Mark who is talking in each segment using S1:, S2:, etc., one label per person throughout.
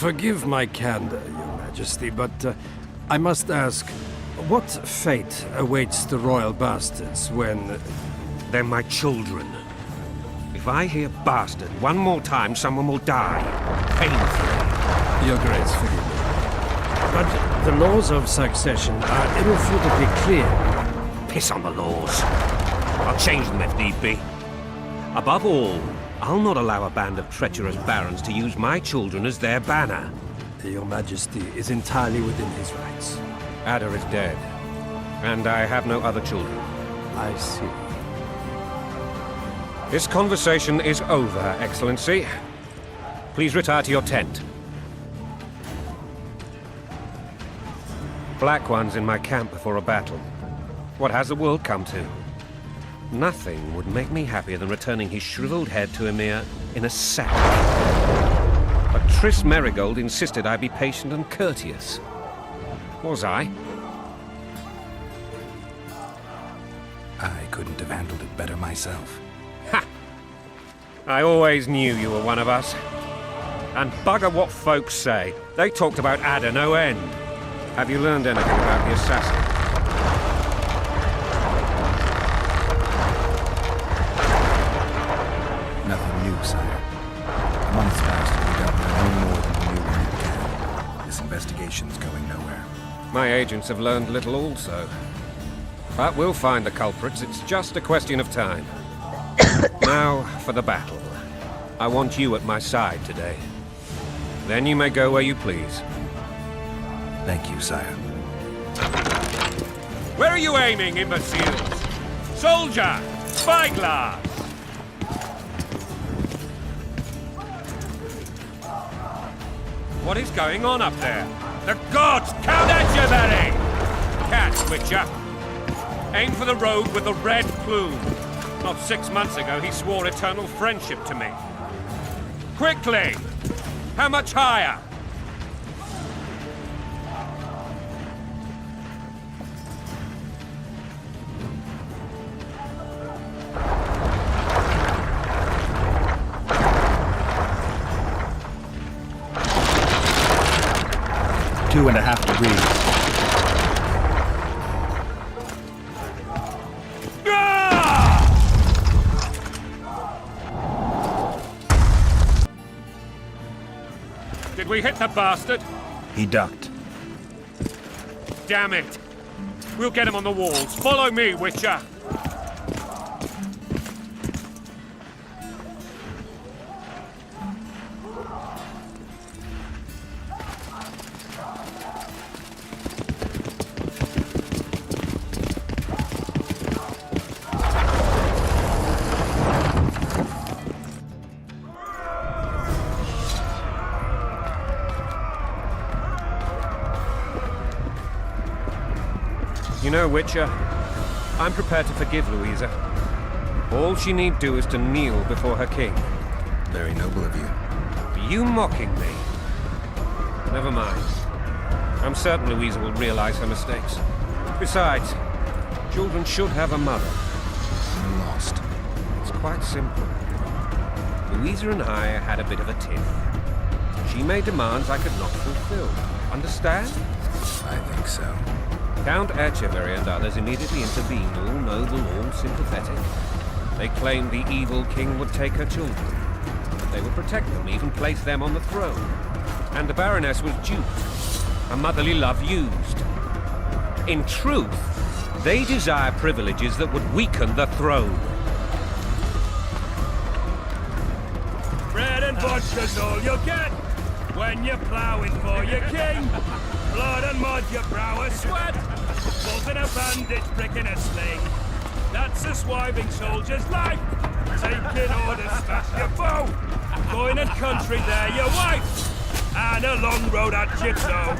S1: Forgive my candor, Your Majesty, but I must ask, what fate awaits the royal bastards when...
S2: They're my children. If I hear bastard one more time, someone will die. Painfully.
S1: Your Grace, forgive me. But the laws of succession are irrefutably clear.
S2: Piss on the laws. I'll change them if need be. Above all, I'll not allow a band of treacherous barons to use my children as their banner.
S1: Your Majesty is entirely within his rights.
S2: Ada is dead, and I have no other children.
S1: I see.
S2: This conversation is over, Excellency. Please retire to your tent. Black One's in my camp before a battle. What has the world come to? Nothing would make me happier than returning his shriveled head to Emir in a sack. But Triss Merigold insisted I be patient and courteous. Was I?
S3: I couldn't have handled it better myself.
S2: Ha! I always knew you were one of us. And bugger what folks say. They talked about Ada no end. Have you learned anything about the assassin?
S3: Nothing new, sire. A month's passed and we don't know any more than we knew when we began. This investigation's going nowhere.
S2: My agents have learned little also. But we'll find the culprits. It's just a question of time. Now, for the battle. I want you at my side today. Then you may go where you please.
S3: Thank you, sire.
S2: Where are you aiming, imbeciles? Soldier! Spyglass! What is going on up there? The gods count at you, Larry! Catch, Witcher. Aim for the rogue with the red plume. Not 6 months ago, he swore eternal friendship to me. Quickly! How much higher?
S3: Two and a half degrees.
S2: Did we hit the bastard?
S3: He ducked.
S2: Damn it! We'll get him on the walls. Follow me, Witcher! You know, Witcher, I'm prepared to forgive Louisa. All she need do is to kneel before her king.
S3: Very noble of you.
S2: Are you mocking me? Never mind. I'm certain Louisa will realize her mistakes. Besides, children should have a mother.
S3: I'm lost.
S2: It's quite simple. Louisa and I had a bit of a tiff. She made demands I could not fulfill. Understand?
S3: I think so.
S2: Count Etcheverry and others immediately intervened, all noble, all sympathetic. They claimed the evil king would take her children. They would protect them, even place them on the throne. And the Baroness was duped, her motherly love used. In truth, they desire privileges that would weaken the throne.
S4: Bread and vodka's all you get when you're ploughing for your king. Blood and mud, your brow a sweat. Bolt in a bandage, brick in a sling. That's a swiving soldier's life. Taking orders, smash your bow. Going in country, there your wife. And a long road at Gypso.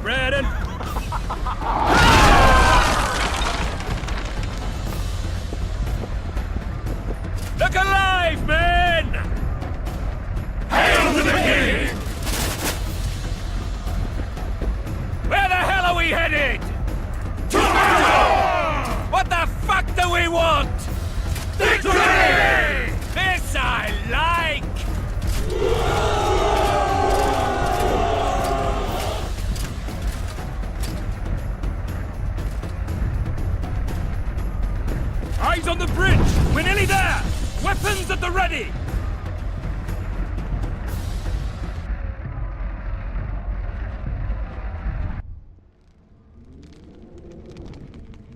S4: Bread and... Look alive, men! Hail to the king! Where the hell are we headed? To battle! What the fuck ready!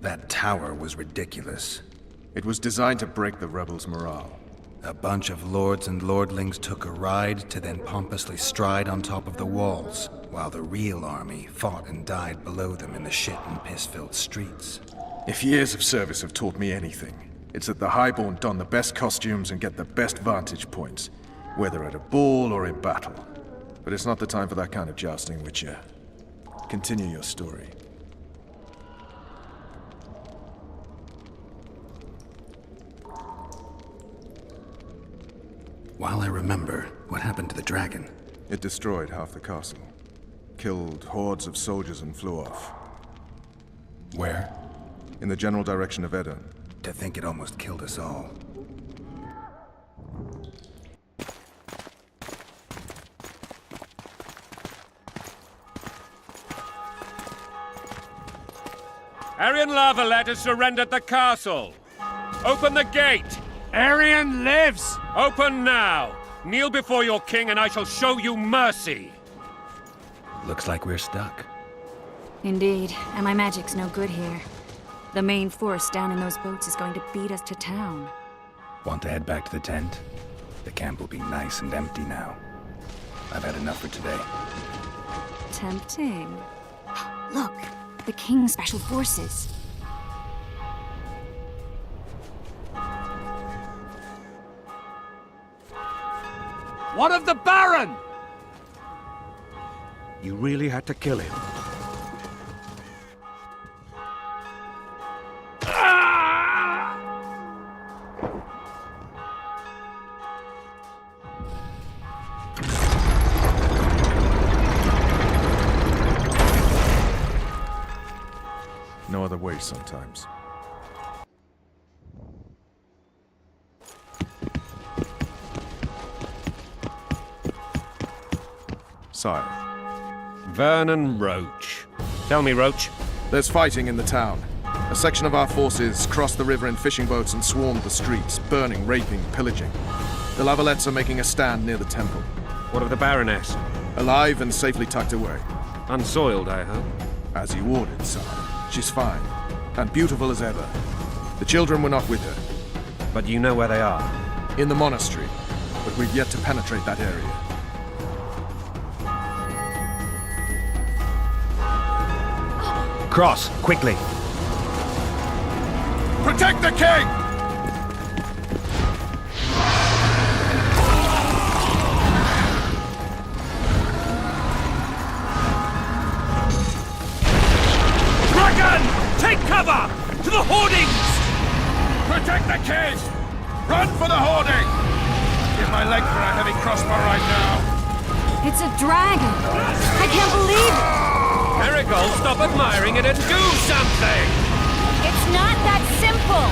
S3: That tower was ridiculous.
S5: It was designed to break the rebels' morale.
S3: A bunch of lords and lordlings took a ride to then pompously stride on top of the walls, while the real army fought and died below them in the shit and piss-filled streets.
S5: If years of service have taught me anything, it's that the Highborn don the best costumes and get the best vantage points, whether at a ball or in battle. But it's not the time for that kind of jousting, Witcher. Continue your story.
S3: While I remember, what happened to the dragon?
S5: It destroyed half the castle, killed hordes of soldiers and flew off.
S3: Where?
S5: In the general direction of Edda.
S3: To think it almost killed us all.
S2: Aryan Lavalet has surrendered the castle. Open the gate!
S4: Arian lives!
S2: Open now! Kneel before your king and I shall show you mercy!
S3: Looks like we're stuck.
S6: Indeed, and my magic's no good here. The main force down in those boats is going to beat us to town.
S3: Want to head back to the tent? The camp will be nice and empty now. I've had enough for today.
S6: Tempting. Look, the King's special forces.
S4: What of the Baron?
S1: You really had to kill him.
S5: No other way sometimes. Sire.
S2: Vernon Roach. Tell me, Roach.
S5: There's fighting in the town. A section of our forces crossed the river in fishing boats and swarmed the streets, burning, raping, pillaging. The Lavalets are making a stand near the temple.
S2: What of the Baroness?
S5: Alive and safely tucked away.
S2: Unsoiled, I hope.
S5: As you ordered, sire. She's fine. And beautiful as ever. The children were not with her.
S2: But you know where they are.
S5: In the monastery. But we've yet to penetrate that area.
S1: Cross, quickly.
S5: Protect the king!
S4: Dragon! Take cover! To the hoardings!
S5: Protect the king! Run for the hoarding! Give my leg for a heavy crossbow right now.
S6: It's a dragon! I can't believe it!
S2: Marigold, stop admiring it and do something!
S6: It's not that simple!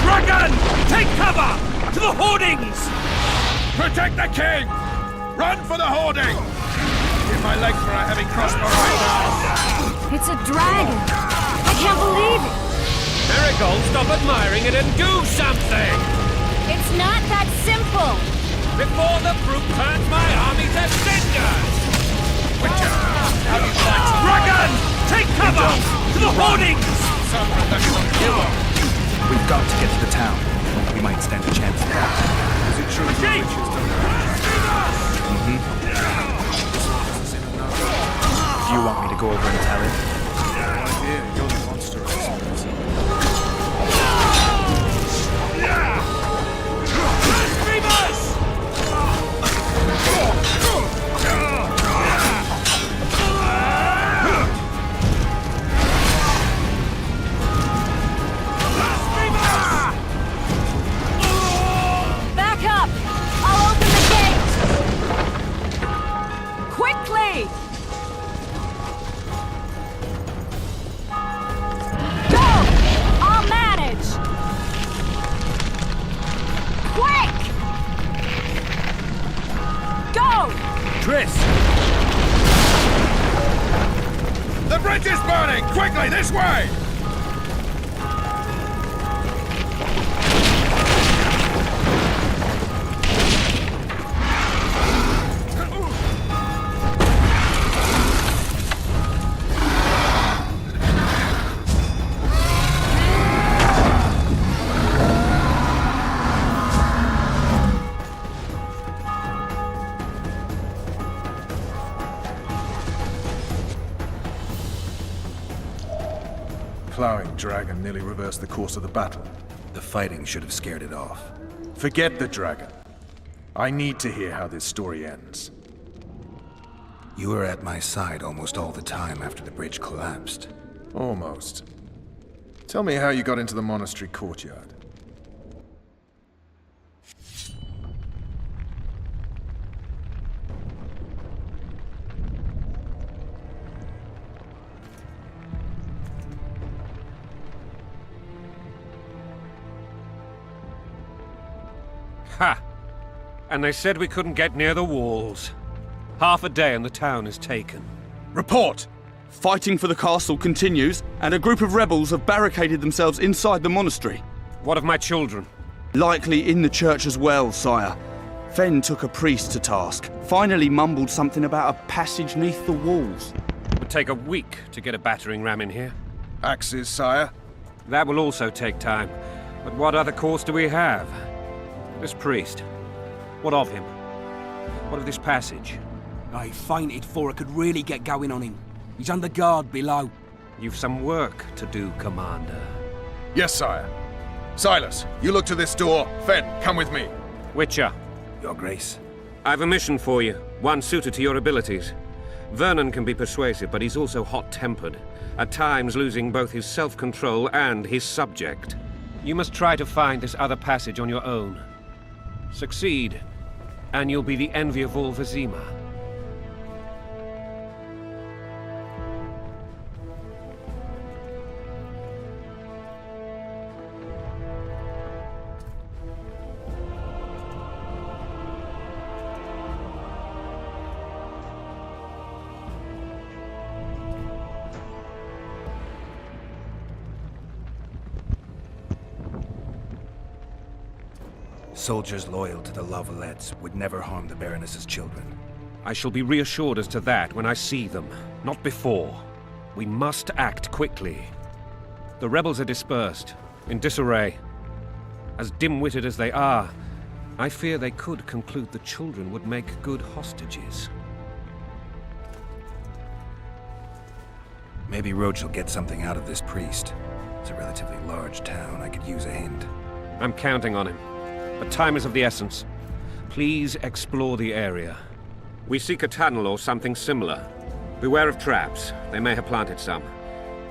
S4: Dragon! Take cover! To the hoardings!
S5: Protect the king! Run for the hoarding! Give my leg for a heavy crossbow right now.
S6: It's a dragon! I can't believe it!
S2: Marigold, stop admiring it and do something!
S6: It's not that simple!
S2: Before the brute turns my army to cinders!
S5: Witcher, how do you fight?
S4: Dragon! Take cover! To the hoardings!
S5: Some professional killer.
S3: We've got to get to the town. We might stand a chance there.
S5: Is it true the
S4: Chief!
S5: witches don't
S3: Do you want me to go over and tell him?
S5: idea? You're the monster expert.
S6: Back up! I'll open the gate! Quickly!
S2: Triss!
S5: The bridge is burning! Quickly, this way! Plowing dragon nearly reversed the course of the battle.
S3: The fighting should have scared it off.
S5: Forget the dragon. I need to hear how this story ends.
S3: You were at my side almost all the time after the bridge collapsed.
S5: Almost. Tell me how you got into the monastery courtyard.
S2: Ha! And they said we couldn't get near the walls. Half a day and the town is taken.
S5: Report!
S7: Fighting for the castle continues, and a group of rebels have barricaded themselves inside the monastery.
S2: What of my children?
S7: Likely in the church as well, sire. Fen took a priest to task. Finally mumbled something about a passage neath the walls.
S2: It would take a week to get a battering ram in here.
S5: Axes, sire?
S2: That will also take time. But what other course do we have? This priest. What of him? What of this passage?
S8: I fainted before I could really get going on him. He's under guard below.
S2: You've some work to do, Commander.
S5: Yes, sire. Silas, you look to this door. Fen, come with me.
S2: Witcher,
S3: Your Grace.
S2: I've a mission for you, one suited to your abilities. Vernon can be persuasive, but he's also hot-tempered, at times losing both his self-control and his subject. You must try to find this other passage on your own. Succeed, and you'll be the envy of all Vizima.
S3: Soldiers loyal to the Lavalettes would never harm the Baroness's children.
S2: I shall be reassured as to that when I see them, not before. We must act quickly. The rebels are dispersed, in disarray. As dim-witted as they are, I fear they could conclude the children would make good hostages.
S3: Maybe Roach will get something out of this priest. It's a relatively large town. I could use a hint.
S2: I'm counting on him. But time is of the essence. Please explore the area. We seek a tunnel or something similar. Beware of traps. They may have planted some.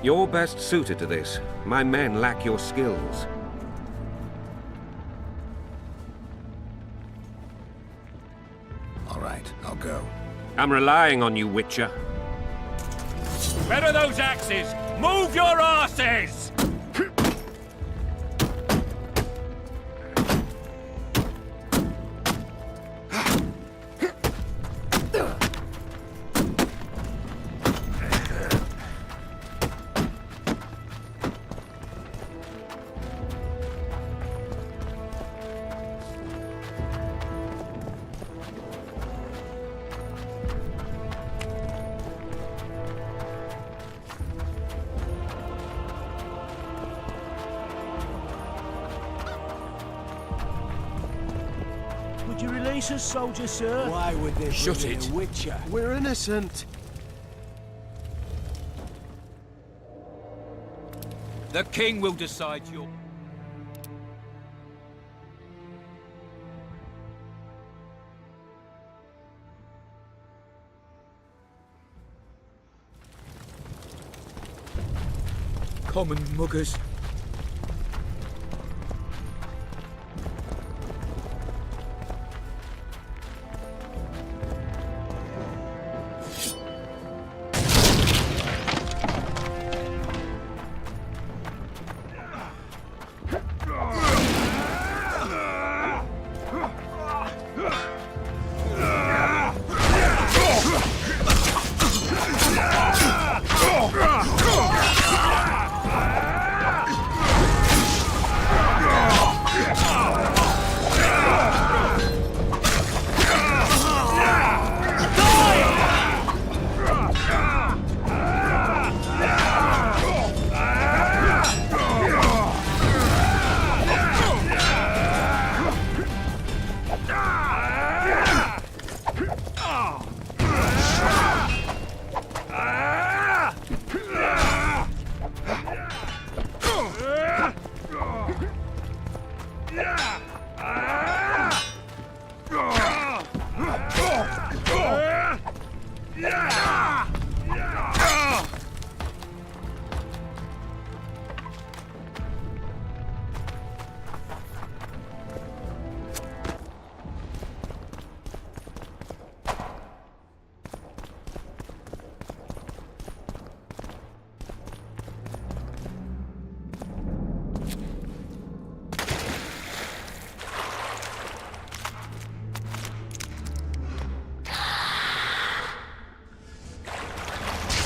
S2: You're best suited to this. My men lack your skills.
S3: All right, I'll go.
S2: I'm relying on you, Witcher.
S4: Where are those axes? Move your asses!
S9: Would you release us, soldier, sir?
S8: Why would they
S9: Shut
S8: bring in
S9: it.
S8: a Witcher?
S9: We're innocent.
S8: The king will decide your... Common muggers.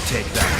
S3: Take that.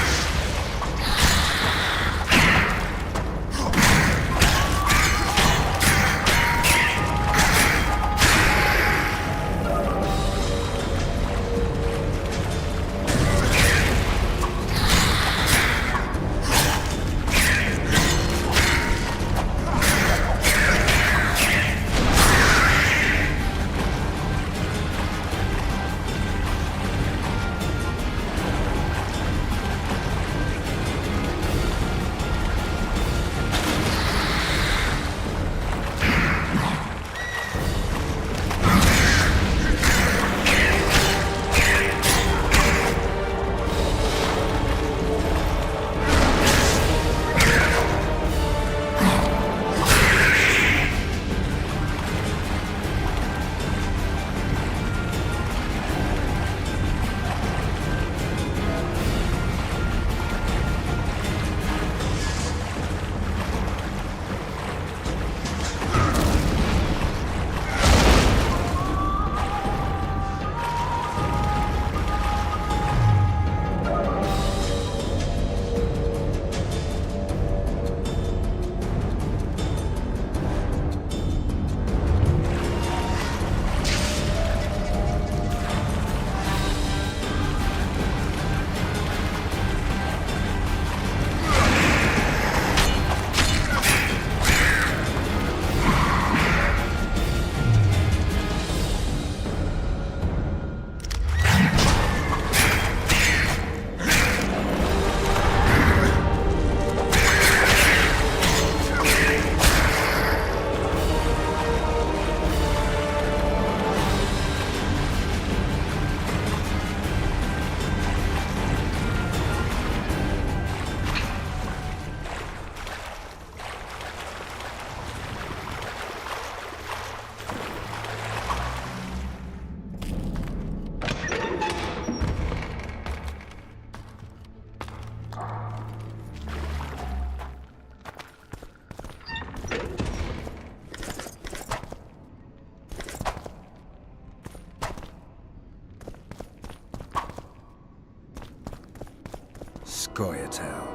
S3: Scoia'tael.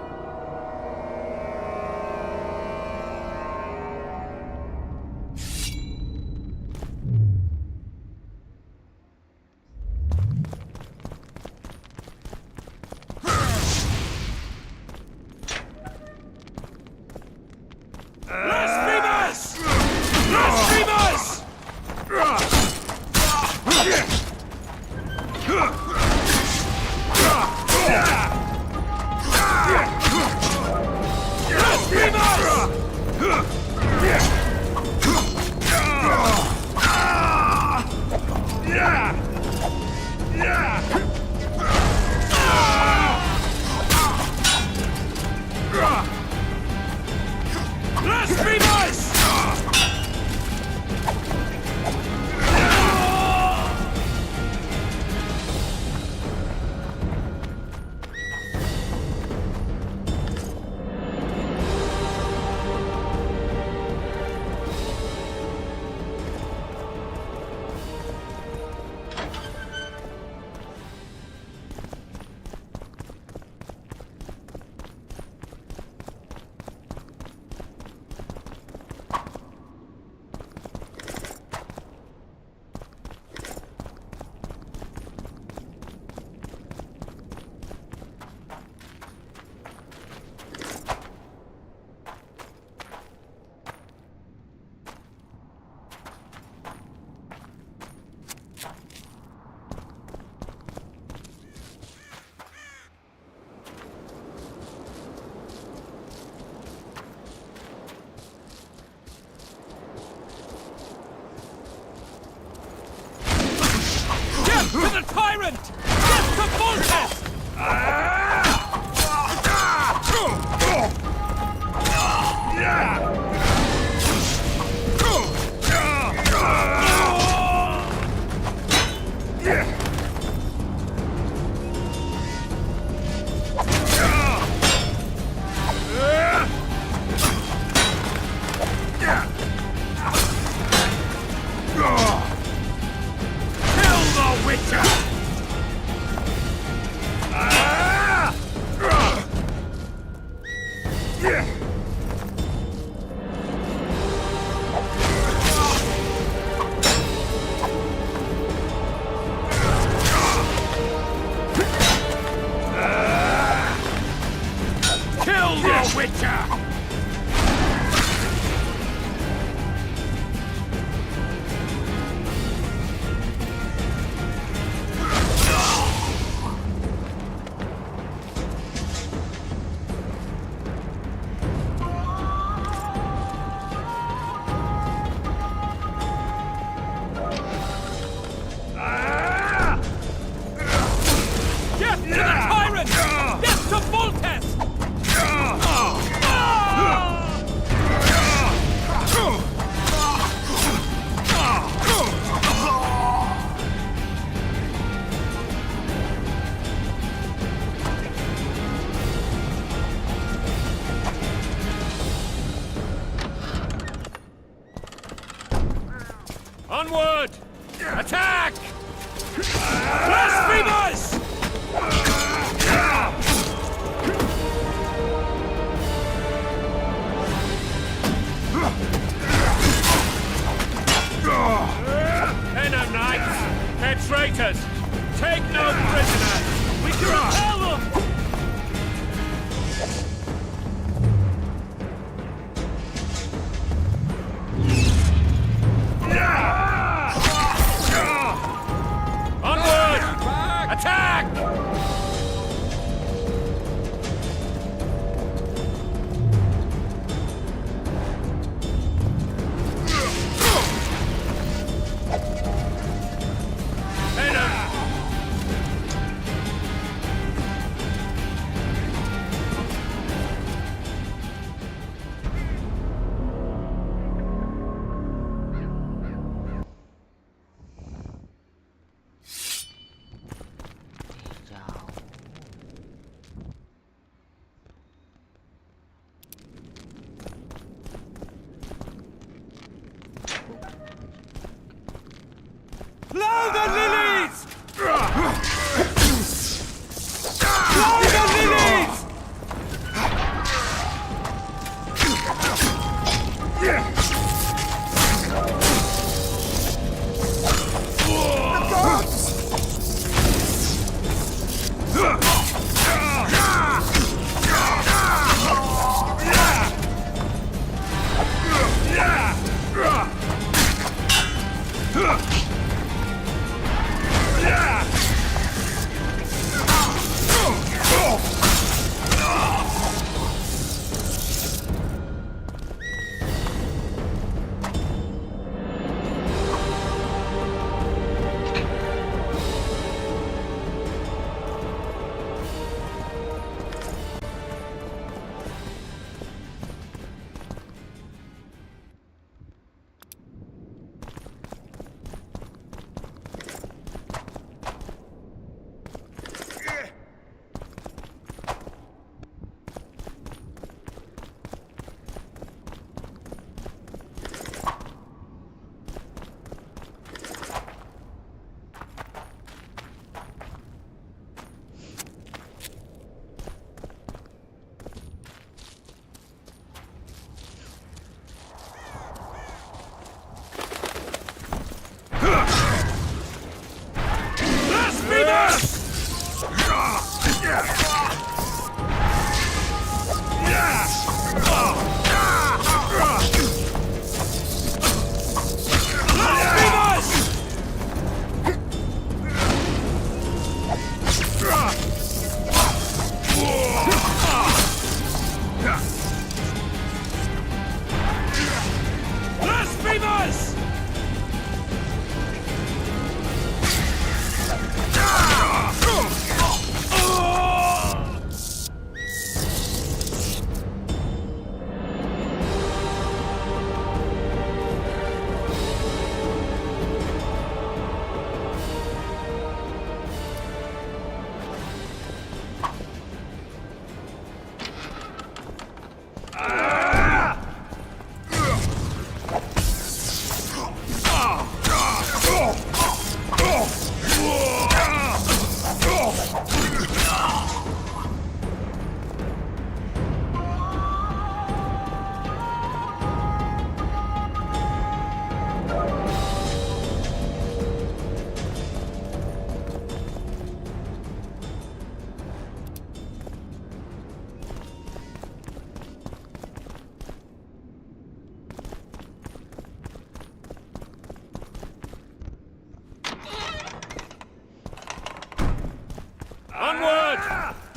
S4: Blasphemous! Blasphemous! Yeah! Seconds! Death to full test! Onward! Attack! Blasphemers! Venom Knights! They're traitors! Take no prisoners! We can repel them! Onward! Attack! Blow the lilies! Blow the lilies!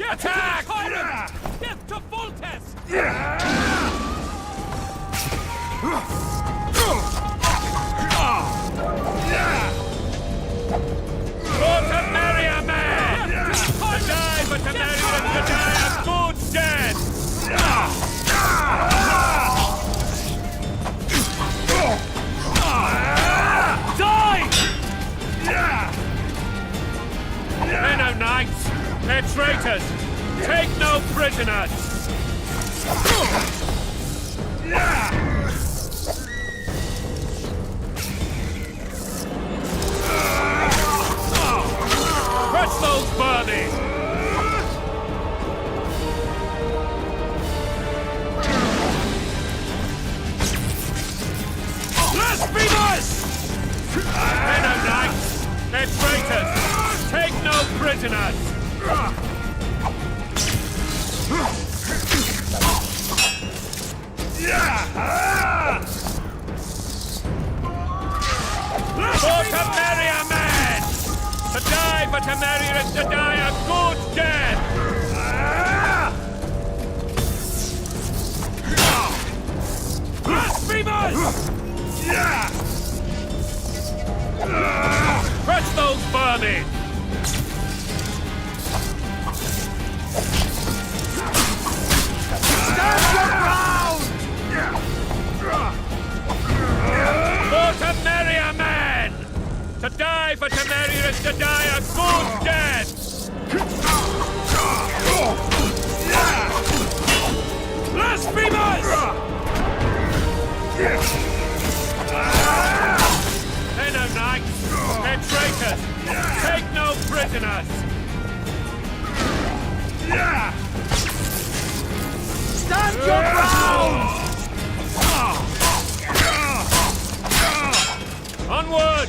S4: Attack! Death to full test! For to marry a man! To die, but to marry no knights! They're traitors! Take no prisoners! Crush those vermin! Blasphemers! They're no knights! They're traitors! Take no prisoners! For to marry a man! To die but to marry is to die a good death! Blasphemers! Crush those vermin! Stand your ground! For to marry a man! To die for to marry is to die a good death! Blasphemers! They're no knights! They're traitors! Take no prisoners! Stand your ground! Onward!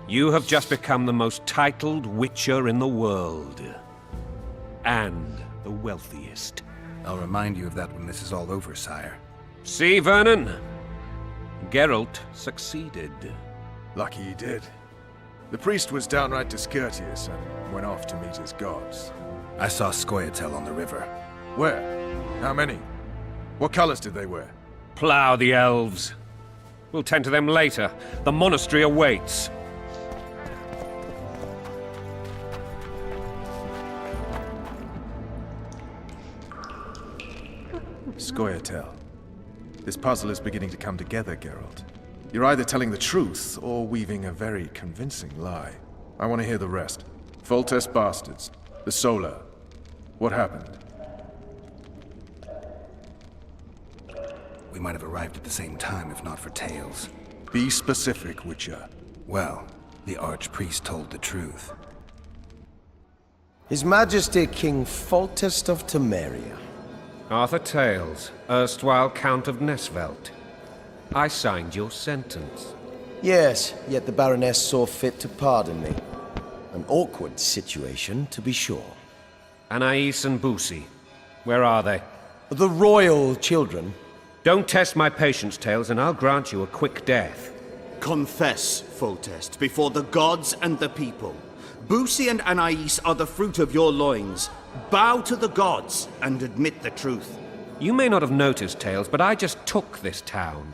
S4: You have just become the most titled witcher in the world. And the wealthiest.
S3: I'll remind you of that when this is all over, sire.
S2: See, Vernon? Geralt succeeded.
S5: Lucky he did. The priest was downright discourteous and went off to meet his gods.
S3: I saw Scoia'tael on the river.
S5: Where? How many? What colors did they wear?
S2: Plough the elves. We'll tend to them later. The monastery awaits.
S5: Scoia'tael. This puzzle is beginning to come together, Geralt. You're either telling the truth or weaving a very convincing lie. I want to hear the rest. Foltest bastards. The Solar. What happened?
S3: We might have arrived at the same time if not for tales.
S5: Be specific, Witcher.
S3: Well, the Archpriest told the truth.
S10: His Majesty King Foltest of Temeria.
S2: Arthur Tales, erstwhile Count of Nesvelt. I signed your sentence.
S10: Yes, yet the Baroness saw fit to pardon me. An awkward situation, to be sure.
S2: Anais and Boussy, where are they?
S10: The royal children.
S2: Don't test my patience, Tales, and I'll grant you a quick death.
S11: Confess, Foltest, before the gods and the people. Boussy and Anais are the fruit of your loins. Bow to the gods and admit the truth.
S2: You may not have noticed, Tales, but I just took this town.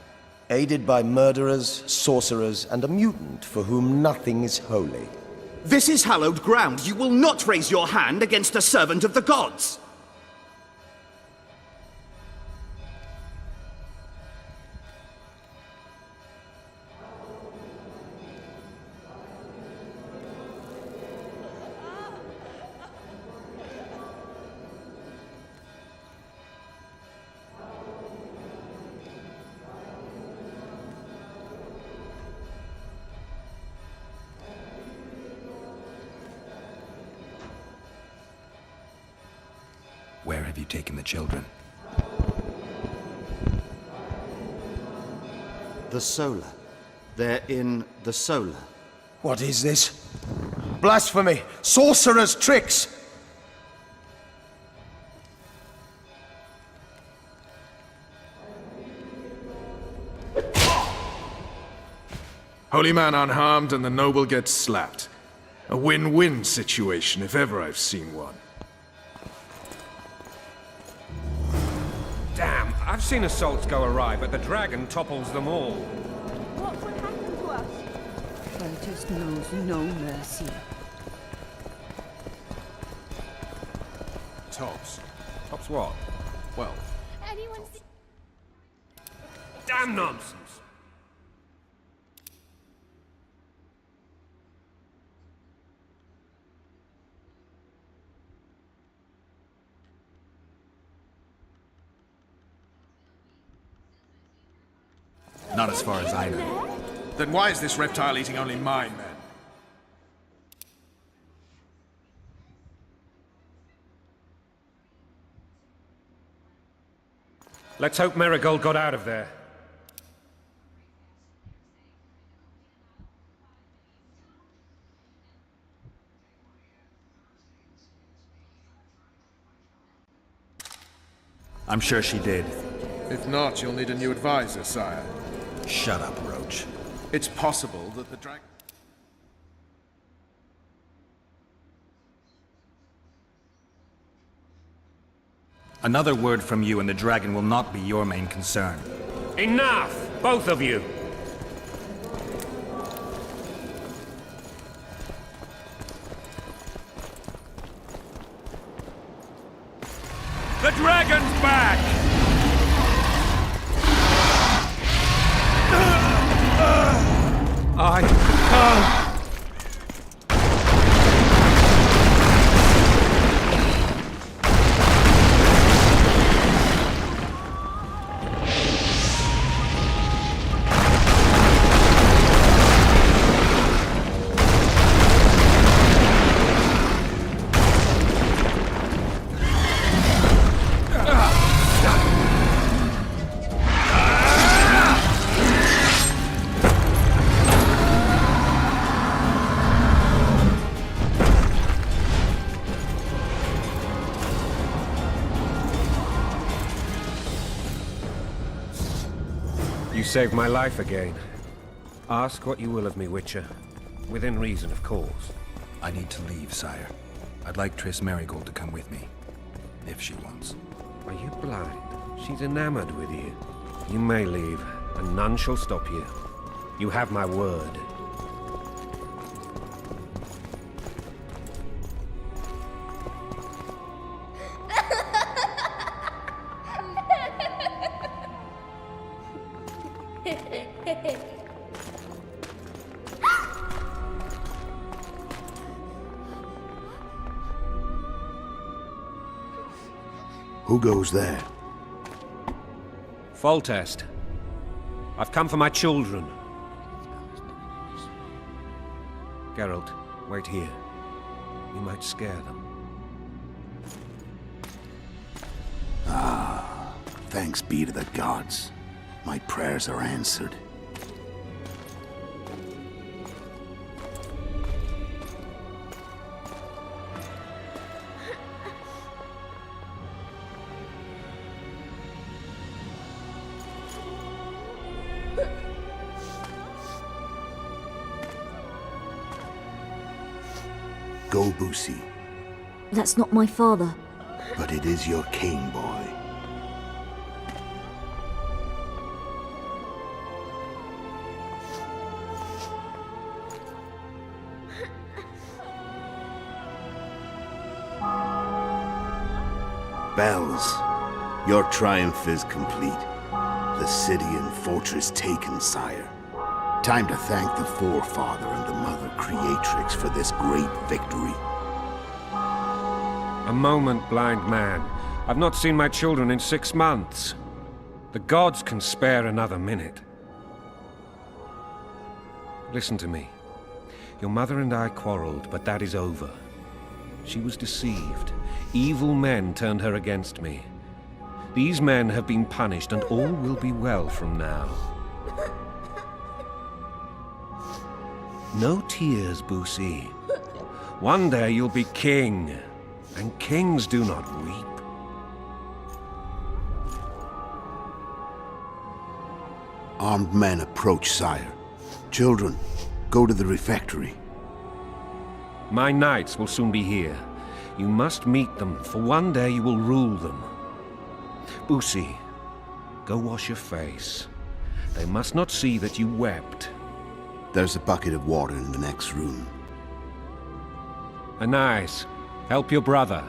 S10: Aided by murderers, sorcerers, and a mutant for whom nothing is holy.
S11: This is hallowed ground. You will not raise your hand against a servant of the gods.
S3: have you taken the children?
S11: The Solar. They're in the Solar.
S10: What is this? Blasphemy! Sorcerer's tricks!
S5: Holy man unharmed and the noble gets slapped. A win-win situation, if ever I've seen one.
S2: Damn, I've seen assaults go awry, but the dragon topples them all.
S12: What will happen to us?
S13: Titus knows no mercy.
S5: Tops.
S2: Tops what?
S5: Well,
S12: Anyone see?
S2: Damn nonsense!
S3: Not as far as I know.
S5: then why is this reptile eating only my men?
S2: Let's hope Marigold got out of there.
S3: I'm sure she did.
S5: If not, you'll need a new advisor, sire.
S3: Shut up, Roach.
S5: It's possible that the dragon...
S3: Another word from you and the dragon will not be your main concern.
S2: Enough! Both of you! The dragon's back! I can't... You saved my life again. Ask what you will of me, Witcher. Within reason, of course.
S3: I need to leave, sire. I'd like Triss Marigold to come with me. If she wants.
S2: Are you blind? She's enamored with you. You may leave, and none shall stop you. You have my word.
S9: Who goes there?
S2: Foltest. I've come for my children. Geralt, wait here. You might scare them.
S9: Ah, thanks be to the gods. My prayers are answered. Go, Boosie.
S13: That's not my father.
S9: But it is your king, boy. Bells, your triumph is complete. The city and fortress taken, sire. Time to thank the Forefather and the Mother Creatrix for this great victory.
S2: A moment, blind man. I've not seen my children in 6 months. The gods can spare another minute. Listen to me. Your mother and I quarreled, but that is over. She was deceived. Evil men turned her against me. These men have been punished, and all will be well from now. No tears, Busi. One day you'll be king, and kings do not weep.
S9: Armed men approach, sire. Children, go to the refectory.
S2: My knights will soon be here. You must meet them, for one day you will rule them. Busi, go wash your face. They must not see that you wept.
S9: There's a bucket of water in the next room.
S2: Anais, help your brother.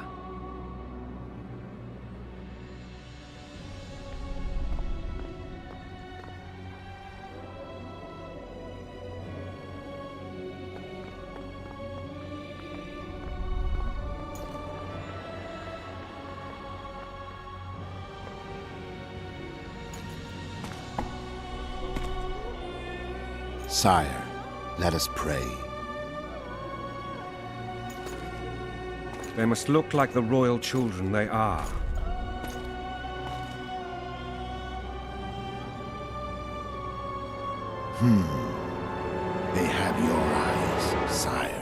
S9: Sire, let us pray.
S2: They must look like the royal children they are.
S9: They have your eyes, sire.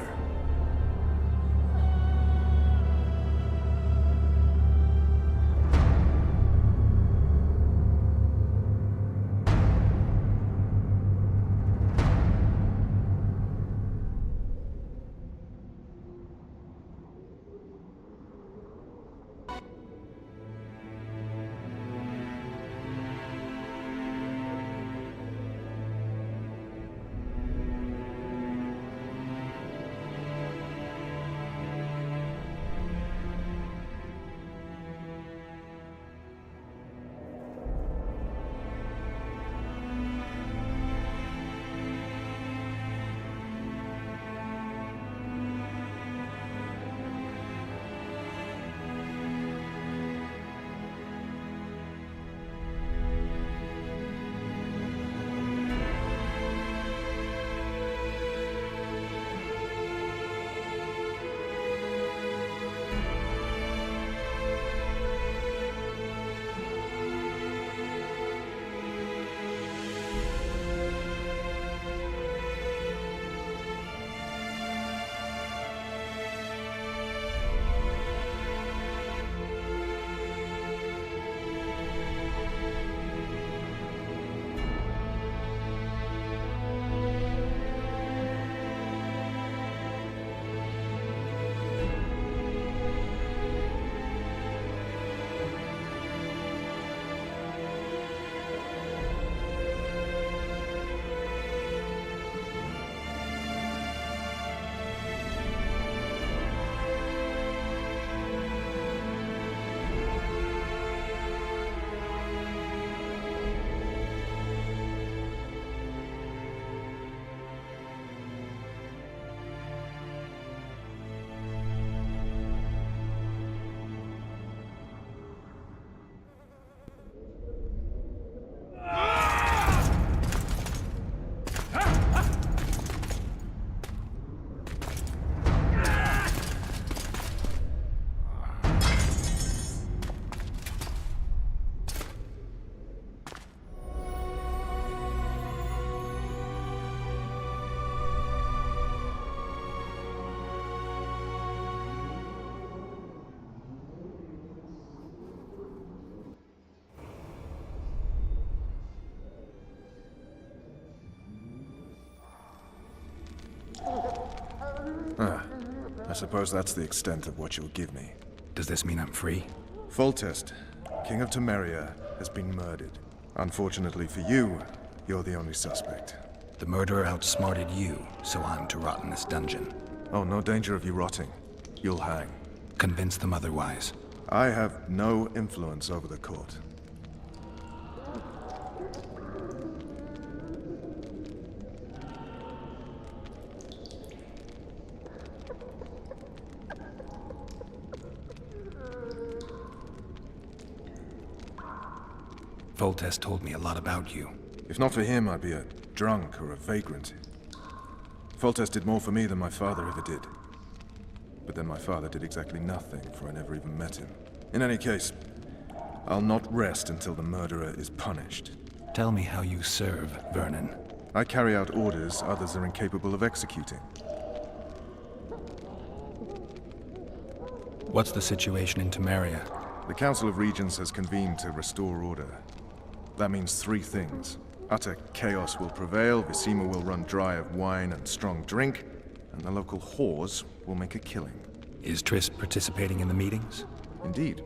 S5: I suppose that's the extent of what you'll give me.
S3: Does this mean I'm free?
S5: Foltest, King of Temeria, has been murdered. Unfortunately for you, you're the only suspect.
S3: The murderer outsmarted you, so I'm to rot in this dungeon.
S5: Oh, no danger of you rotting. You'll hang.
S3: Convince them otherwise.
S5: I have no influence over the court.
S3: Foltest told me a lot about you.
S5: If not for him, I'd be a drunk or a vagrant. Foltest did more for me than my father ever did. But then my father did exactly nothing, for I never even met him. In any case, I'll not rest until the murderer is punished.
S3: Tell me how you serve, Vernon.
S5: I carry out orders others are incapable of executing.
S3: What's the situation in Temeria?
S5: The Council of Regents has convened to restore order. That means three things. Utter chaos will prevail, Visima will run dry of wine and strong drink, and the local whores will make a killing.
S3: Is Triss participating in the meetings?
S5: Indeed.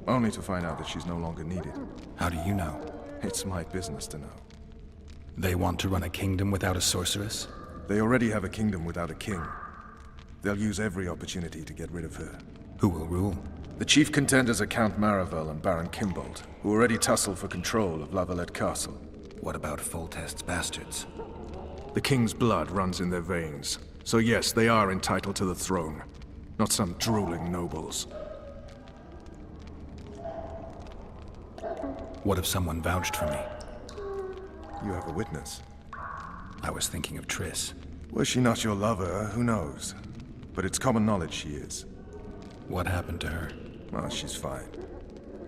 S5: Only to find out that she's no longer needed.
S3: How do you know?
S5: It's my business to know.
S3: They want to run a kingdom without a sorceress?
S5: They already have a kingdom without a king. They'll use every opportunity to get rid of her.
S3: Who will rule?
S5: The chief contenders are Count Maravel and Baron Kimbold, who already tussle for control of La Valette Castle.
S3: What about Foltest's bastards?
S5: The king's blood runs in their veins. So yes, they are entitled to the throne. Not some drooling nobles.
S3: What if someone vouched for me?
S5: You have a witness.
S3: I was thinking of Triss.
S5: Was she not your lover? Who knows? But it's common knowledge she is.
S3: What happened to her?
S5: Well, she's fine.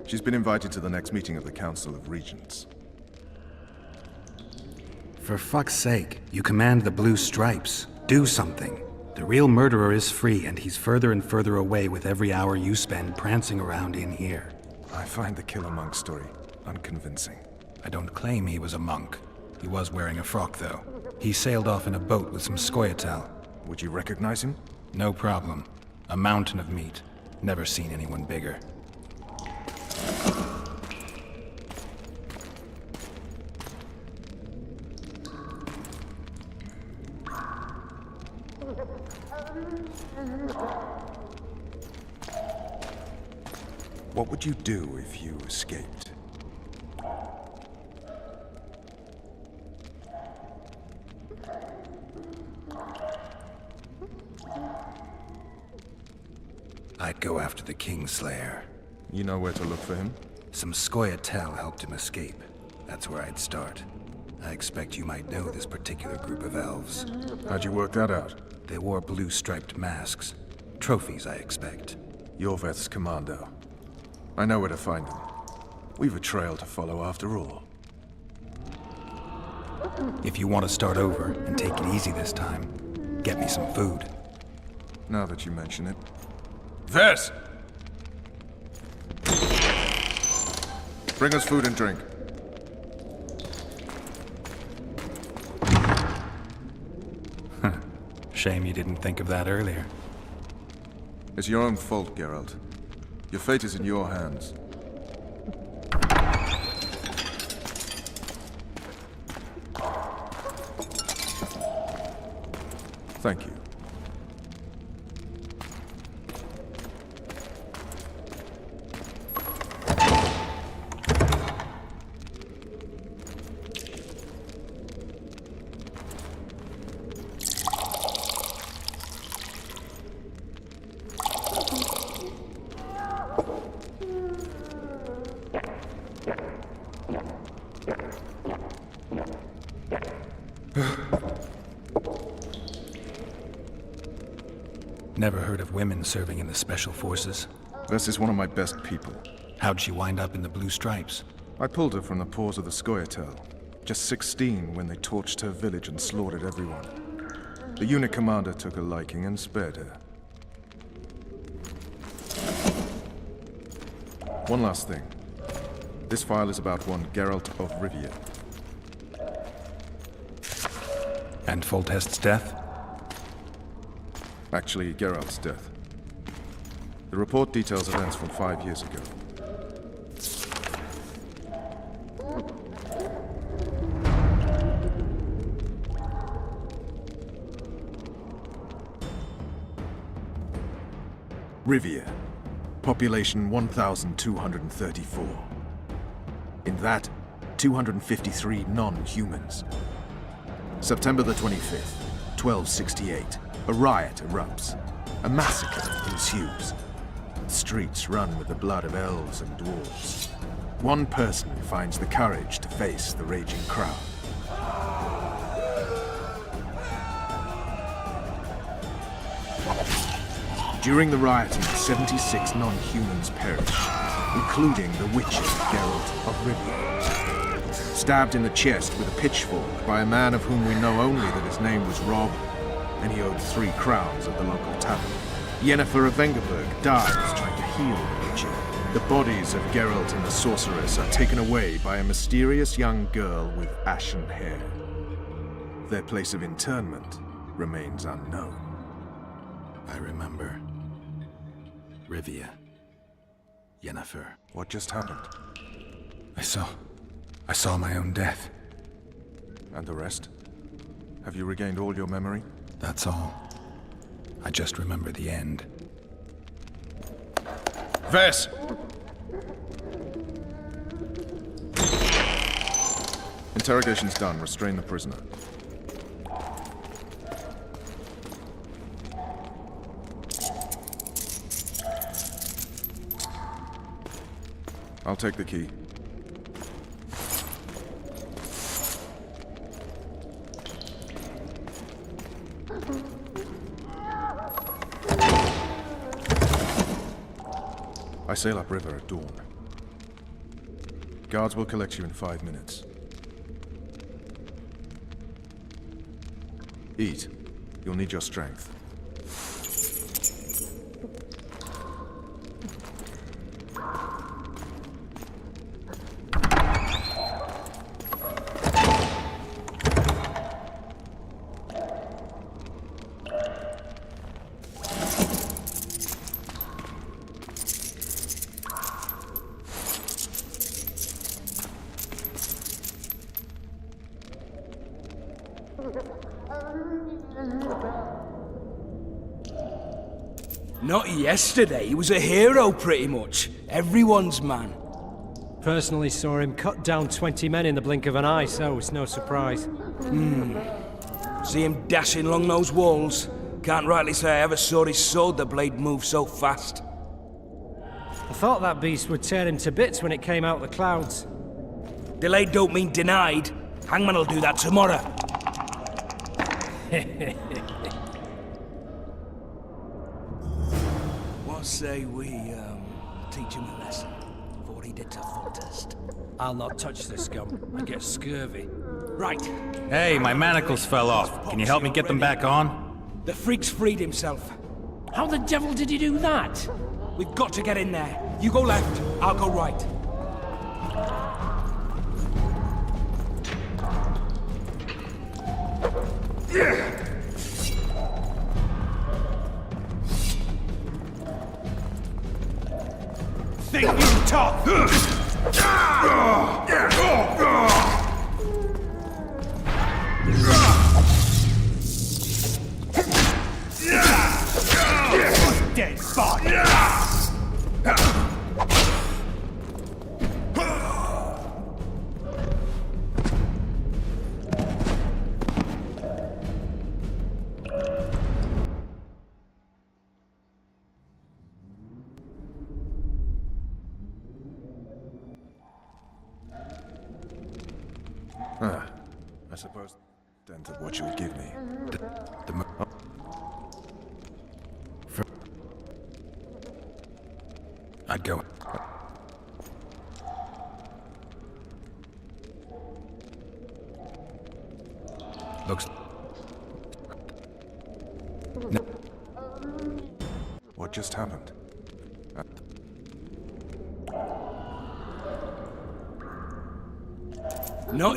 S5: She's been invited to the next meeting of the Council of Regents.
S3: For fuck's sake, you command the Blue Stripes. Do something. The real murderer is free, and he's further and further away with every hour you spend prancing around in here.
S5: I find the Killer Monk story unconvincing.
S3: I don't claim he was a monk. He was wearing a frock, though. He sailed off in a boat with some Scoia'tael.
S5: Would you recognize him?
S3: No problem. A mountain of meat. Never seen anyone bigger.
S5: What would you do if you escaped?
S3: I'd go after the Kingslayer.
S5: You know where to look for him?
S3: Some Scoia'tael helped him escape. That's where I'd start. I expect you might know this particular group of elves.
S5: How'd you work that out?
S3: They wore blue-striped masks. Trophies, I expect.
S5: Yorveth's commando. I know where to find them. We've a trail to follow after all.
S3: If you want to start over and take it easy this time, get me some food.
S5: Now that you mention it. Vess! Bring us food and drink.
S3: Shame you didn't think of that earlier.
S5: It's your own fault, Geralt. Your fate is in your hands. Thank you.
S3: Never heard of women serving in the Special Forces.
S5: Vess is one of my best people.
S3: How'd she wind up in the Blue Stripes?
S5: I pulled her from the paws of the Scoia'tael. Just 16 when they torched her village and slaughtered everyone. The unit commander took a liking and spared her. One last thing. This file is about one Geralt of Rivia.
S3: And Foltest's death?
S5: Actually, Geralt's death. The report details events from 5 years ago. Rivia. Population 1,234. In that, 253 non-humans. September the 25th, 1268. A riot erupts. A massacre ensues. The streets run with the blood of elves and dwarves. One person finds the courage to face the raging crowd. During the rioting, 76 non-humans perished, including the Witcher, Geralt of Rivia. Stabbed in the chest with a pitchfork by a man of whom we know only that his name was Rob, and he owed 3 crowns at the local tavern. Yennefer of Vengerberg dies trying to heal the Witcher. The bodies of Geralt and the sorceress are taken away by a mysterious young girl with ashen hair. Their place of interment remains unknown.
S3: I remember. Rivia. Yennefer.
S5: What just happened?
S3: I saw my own death.
S5: And the rest? Have you regained all your memory?
S3: That's all. I just remember the end.
S5: Vess! Interrogation's done. Restrain the prisoner. I'll take the key. I sail upriver at dawn. Guards will collect you in 5 minutes. Eat. You'll need your strength.
S8: Not yesterday, he was a hero pretty much. Everyone's man.
S14: Personally saw him cut down 20 men in the blink of an eye, so it's no surprise.
S8: See him dashing along those walls. Can't rightly say I ever saw his sword, the blade move so fast.
S14: I thought that beast would tear him to bits when it came out of the clouds.
S8: Delayed don't mean denied. Hangman'll do that tomorrow. What say we, teach him a lesson before he did to Foltest?
S14: I'll not touch the scum. I get scurvy.
S8: Right.
S15: Hey, my manacles fell off. Can you help me get them back on?
S8: The freak's freed himself.
S14: How the devil did he do that?
S8: We've got to get in there. You go left, I'll go right.
S4: Think you tough? Dead body.
S5: I suppose dent of what you would give me.
S3: I'd go. Looks. No.
S5: What just happened?
S8: No.